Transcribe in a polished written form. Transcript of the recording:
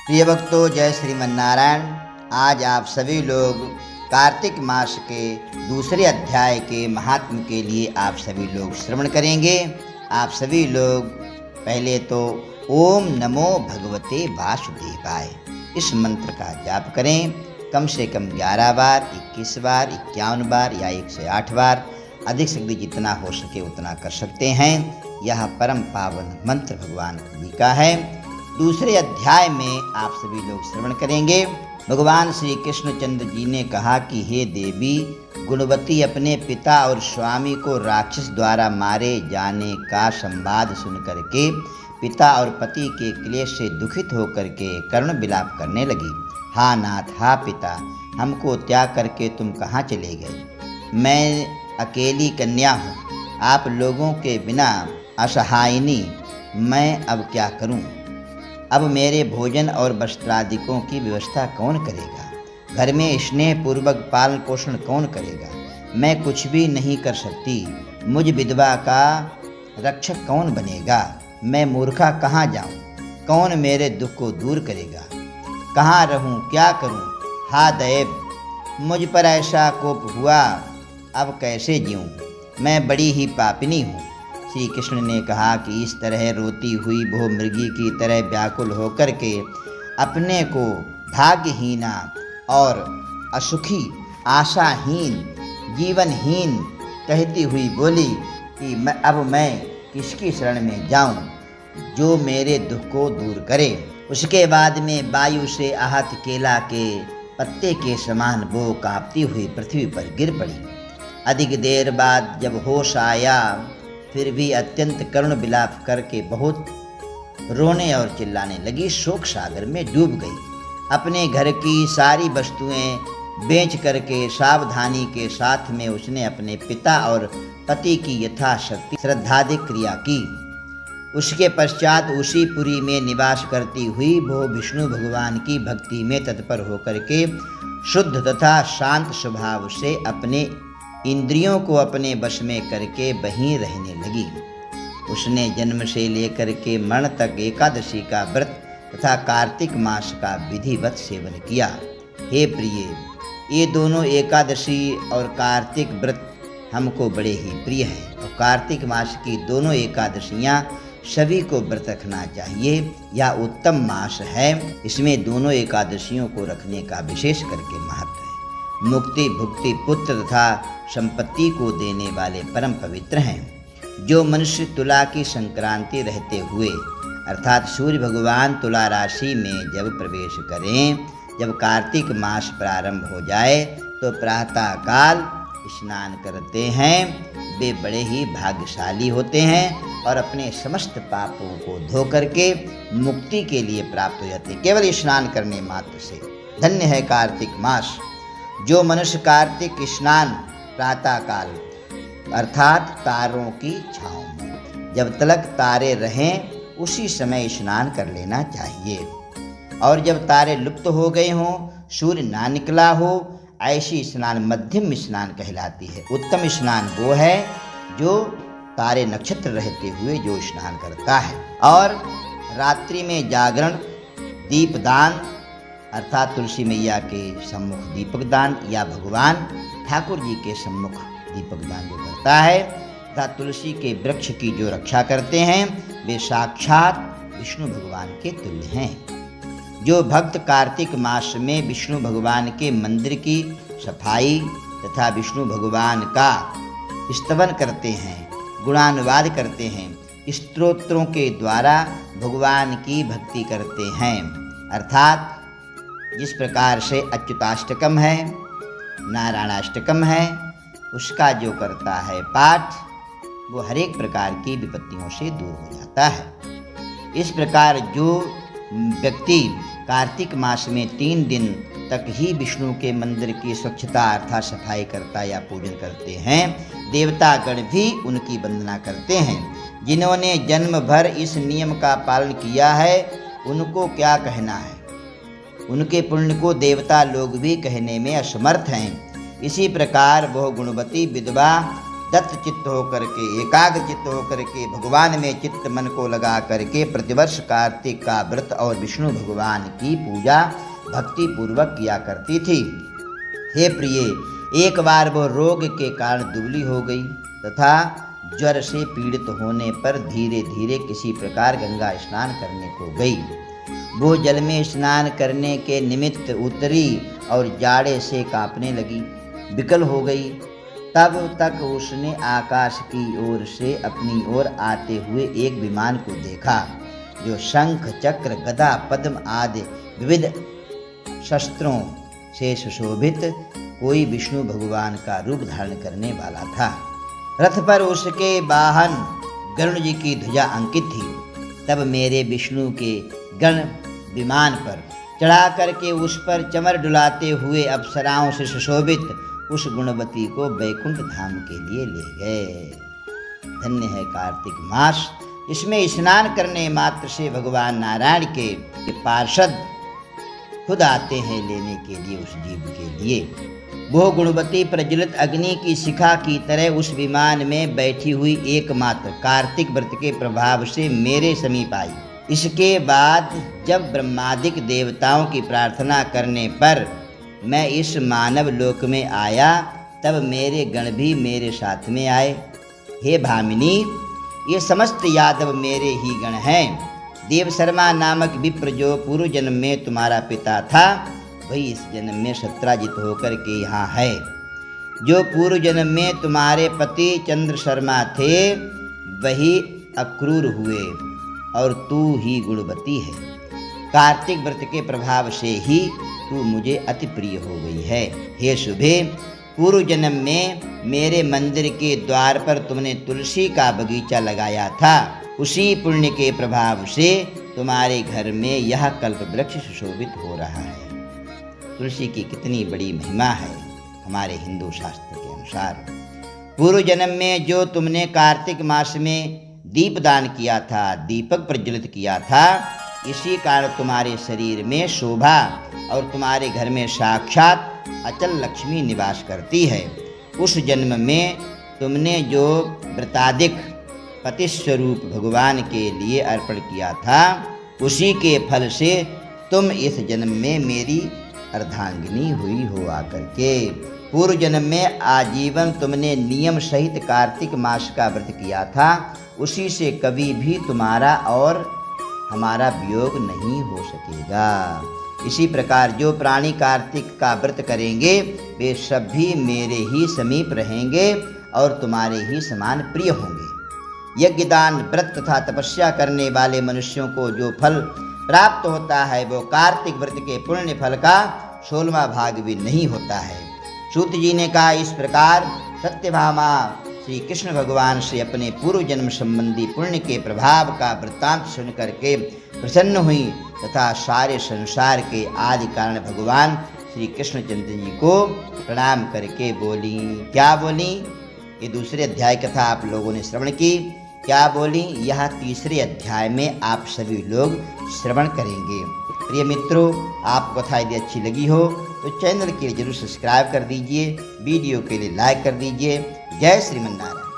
प्रिय भक्तों, जय श्रीमन्नारायण। आज आप सभी लोग कार्तिक मास के दूसरे अध्याय के महात्म्य के लिए आप सभी लोग श्रवण करेंगे। आप सभी लोग पहले तो ओम नमो भगवते वासुदेवाय इस मंत्र का जाप करें। कम से कम 11 बार, 21 बार, 51 बार या 108 बार, अधिक से अधिक जितना हो सके उतना कर सकते हैं। यह परम पावन मंत्र भगवान जी का है। दूसरे अध्याय में आप सभी लोग श्रवण करेंगे। भगवान श्री कृष्णचंद्र जी ने कहा कि हे देवी, गुणवती अपने पिता और स्वामी को राक्षस द्वारा मारे जाने का संवाद सुनकर के पिता और पति के क्लेश से दुखित होकर के करुण विलाप करने लगी। हा नाथ, हा पिता, हमको त्याग करके तुम कहाँ चले गए? मैं अकेली कन्या हूँ, आप लोगों के बिना असहायिनी, मैं अब क्या करूँ? अब मेरे भोजन और वस्त्रादिकों की व्यवस्था कौन करेगा? घर में स्नेह पूर्वक पालन पोषण कौन करेगा? मैं कुछ भी नहीं कर सकती। मुझ विधवा का रक्षक कौन बनेगा? मैं मूर्खा कहाँ जाऊँ? कौन मेरे दुख को दूर करेगा? कहाँ रहूँ, क्या करूँ? हा दैव, मुझ पर ऐसा कोप हुआ, अब कैसे जीऊँ? मैं बड़ी ही पापिनी हूँ। श्री कृष्ण ने कहा कि इस तरह रोती हुई वो मृगी की तरह व्याकुल होकर के अपने को भाग्यहीना और असुखी, आशाहीन, जीवनहीन कहती हुई बोली कि अब मैं किसकी शरण में जाऊं जो मेरे दुख को दूर करे। उसके बाद में वायु से आहत केला के पत्ते के समान वो कांपती हुई पृथ्वी पर गिर पड़ी। अधिक देर बाद जब होश आया, फिर भी अत्यंत करुण विलाप करके बहुत रोने और चिल्लाने लगी। शोक सागर में डूब गई। अपने घर की सारी वस्तुएं बेच करके सावधानी के साथ में उसने अपने पिता और पति की यथाशक्ति श्रद्धादि क्रिया की। उसके पश्चात उसी पुरी में निवास करती हुई वो विष्णु भगवान की भक्ति में तत्पर होकर के शुद्ध तथा शांत स्वभाव से अपने इंद्रियों को अपने वश में करके वहीं रहने लगी। उसने जन्म से लेकर के मरण तक एकादशी का व्रत तथा कार्तिक मास का विधिवत सेवन किया। हे प्रिय, ये दोनों एकादशी और कार्तिक व्रत हमको बड़े ही प्रिय हैं और कार्तिक मास की दोनों एकादशियाँ सभी को व्रत रखना चाहिए। यह उत्तम मास है, इसमें दोनों एकादशियों को रखने का विशेष करके महत्व है। मुक्ति, भुक्ति, पुत्र तथा संपत्ति को देने वाले परम पवित्र हैं। जो मनुष्य तुला की संक्रांति रहते हुए अर्थात सूर्य भगवान तुला राशि में जब प्रवेश करें, जब कार्तिक मास प्रारंभ हो जाए तो प्रातः काल स्नान करते हैं, वे बड़े ही भाग्यशाली होते हैं और अपने समस्त पापों को धो करके मुक्ति के लिए प्राप्त हो जाते हैं केवल स्नान करने मात्र से। धन्य है कार्तिक मास। जो मनुष्य कार्तिक स्नान प्रातः काल अर्थात तारों की छाँव में जब तलक तारे रहें उसी समय स्नान कर लेना चाहिए, और जब तारे लुप्त हो गए हों, सूर्य ना निकला हो, ऐसी स्नान मध्यम स्नान कहलाती है। उत्तम स्नान वो है जो तारे नक्षत्र रहते हुए जो स्नान करता है। और रात्रि में जागरण, दीपदान अर्थात तुलसी मैया के सम्मुख दीपक दान या भगवान ठाकुर जी के सम्मुख दीपक दान जो करता है तथा तुलसी के वृक्ष की जो रक्षा करते हैं, वे साक्षात विष्णु भगवान के तुल्य हैं। जो भक्त कार्तिक मास में विष्णु भगवान के मंदिर की सफाई तथा विष्णु भगवान का स्तवन करते हैं, गुणानुवाद करते हैं, स्तोत्रों के द्वारा भगवान की भक्ति करते हैं, अर्थात जिस प्रकार से अच्युताष्टकम है, नारायणाष्टकम है, उसका जो करता है पाठ, वो हर एक प्रकार की विपत्तियों से दूर हो जाता है। इस प्रकार जो व्यक्ति कार्तिक मास में 3 दिन तक ही विष्णु के मंदिर की स्वच्छता अर्थात सफाई करता या पूजन करते हैं, देवतागण भी उनकी वंदना करते हैं। जिन्होंने जन्म भर इस नियम का पालन किया है, उनको क्या कहना है। उनके पुण्य को देवता लोग भी कहने में असमर्थ हैं। इसी प्रकार वह गुणवती विधवा दत्त चित्त होकर के, एकाग्र चित्त होकर के भगवान में चित्त मन को लगा करके प्रतिवर्ष कार्तिक का व्रत और विष्णु भगवान की पूजा भक्ति पूर्वक किया करती थी। हे प्रिय, एक बार वो रोग के कारण दुबली हो गई तथा ज्वर से पीड़ित होने पर धीरे धीरे किसी प्रकार गंगा स्नान करने को गई। वो जल में स्नान करने के निमित्त उतरी और जाड़े से कांपने लगी, विकल हो गई। तब तक उसने आकाश की ओर से अपनी ओर आते हुए एक विमान को देखा जो शंख चक्र गदा पद्म आदि विविध शस्त्रों से सुशोभित कोई विष्णु भगवान का रूप धारण करने वाला था। रथ पर उसके वाहन गरुड़ जी की ध्वजा अंकित थी। तब मेरे विष्णु के गण विमान पर चढ़ा करके उस पर चमर डुलाते हुए अप्सराओं से सुशोभित उस गुणवती को वैकुंठ धाम के लिए ले गए। धन्य है कार्तिक मास, इसमें स्नान करने मात्र से भगवान नारायण के पार्षद खुद आते हैं लेने के लिए उस जीव के लिए। वो गुणवती प्रज्वलित अग्नि की शिखा की तरह उस विमान में बैठी हुई एकमात्र कार्तिक व्रत के प्रभाव से मेरे समीप आई। इसके बाद जब ब्रह्मादिक देवताओं की प्रार्थना करने पर मैं इस मानव लोक में आया, तब मेरे गण भी मेरे साथ में आए। हे भामिनी, ये समस्त यादव मेरे ही गण हैं। देव शर्मा नामक विप्र जो पूर्व जन्म में तुम्हारा पिता था, वही इस जन्म में सत्राजित होकर के यहाँ है। जो पूर्व जन्म में तुम्हारे पति चंद्र शर्मा थे, वही अक्रूर हुए और तू ही गुणवती है। कार्तिक व्रत के प्रभाव से ही तू मुझे अति प्रिय हो गई है। हे शुभे, पूर्व जन्म में मेरे मंदिर के द्वार पर तुमने तुलसी का बगीचा लगाया था। उसी पुण्य के प्रभाव से तुम्हारे घर में यह कल्प वृक्ष सुशोभित हो रहा है। तुलसी की कितनी बड़ी महिमा है हमारे हिंदू शास्त्र के अनुसार। पूर्व जन्म में जो तुमने कार्तिक मास में दीपदान किया था, दीपक प्रज्वलित किया था, इसी कारण तुम्हारे शरीर में शोभा और तुम्हारे घर में साक्षात अचल लक्ष्मी निवास करती है। उस जन्म में तुमने जो व्रतादिक पति स्वरूप भगवान के लिए अर्पण किया था, उसी के फल से तुम इस जन्म में मेरी अर्धांगिनी हुई हो आकर के। पूर्व जन्म में आजीवन तुमने नियम सहित कार्तिक मास का व्रत किया था, उसी से कभी भी तुम्हारा और हमारा वियोग नहीं हो सकेगा। इसी प्रकार जो प्राणी कार्तिक का व्रत करेंगे, वे सब भी मेरे ही समीप रहेंगे और तुम्हारे ही समान प्रिय होंगे। यज्ञ दान व्रत तथा तपस्या करने वाले मनुष्यों को जो फल प्राप्त होता है, वो कार्तिक व्रत के पुण्य फल का 16वां भाग भी नहीं होता है। सूत जी ने कहा, इस प्रकार सत्यभामा श्री कृष्ण भगवान से अपने पूर्व जन्म संबंधी पुण्य के प्रभाव का वृत्तांत सुन करके प्रसन्न हुई तथा सारे संसार के आदि कारण भगवान श्री कृष्णचंद्र जी को प्रणाम करके बोली। क्या बोली? ये दूसरे अध्याय कथा आप लोगों ने श्रवण की। क्या बोली? यह तीसरे अध्याय में आप सभी लोग श्रवण करेंगे। प्रिय मित्रों, आपको कथा यदि अच्छी लगी हो तो चैनल के लिए जरूर सब्सक्राइब कर दीजिए, वीडियो के लिए लाइक कर दीजिए। जय श्रीमन नारायण।